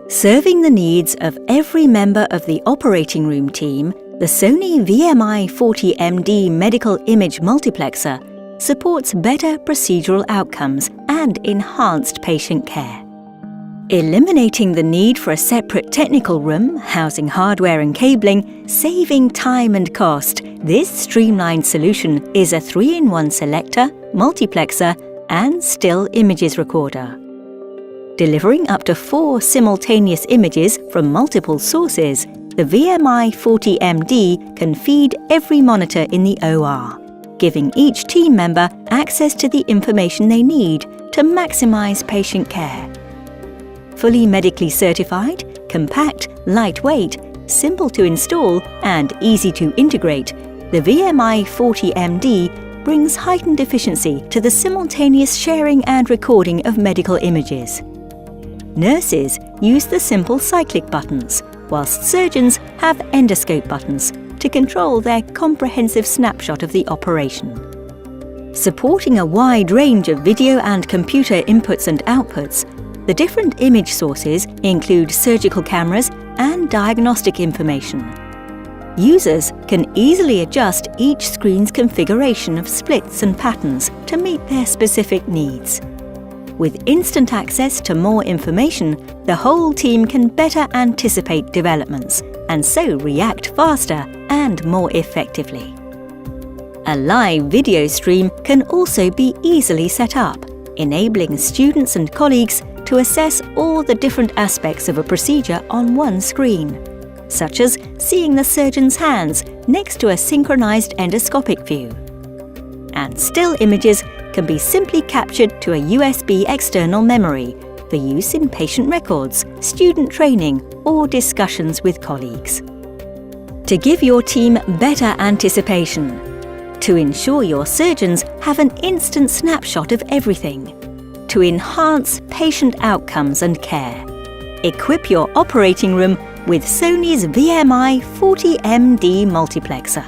Serving the needs of every member of the operating room team, the Sony VMI40MD Medical Image Multiplexer supports better procedural outcomes and enhanced patient care. Eliminating the need for a separate technical room, housing hardware and cabling, saving time and cost, this streamlined solution is a 3-in-1 selector, multiplexer and still images recorder. Delivering up to 4 simultaneous images from multiple sources, the VMI40MD can feed every monitor in the OR, giving each team member access to the information they need to maximize patient care. Fully medically certified, compact, lightweight, simple to install and easy to integrate, the VMI40MD brings heightened efficiency to the simultaneous sharing and recording of medical images. Nurses use the simple cyclic buttons, whilst surgeons have endoscope buttons to control their comprehensive snapshot of the operation. Supporting a wide range of video and computer inputs and outputs, the different image sources include surgical cameras and diagnostic information. Users can easily adjust each screen's configuration of splits and patterns to meet their specific needs. With instant access to more information, the whole team can better anticipate developments and so react faster and more effectively. A live video stream can also be easily set up, enabling students and colleagues to assess all the different aspects of a procedure on one screen, such as seeing the surgeon's hands next to a synchronized endoscopic view. And still images can be simply captured to a USB external memory for use in patient records, student training, or discussions with colleagues. To give your team better anticipation, to ensure your surgeons have an instant snapshot of everything, to enhance patient outcomes and care, equip your operating room with Sony's VMI40MD Multiplexer.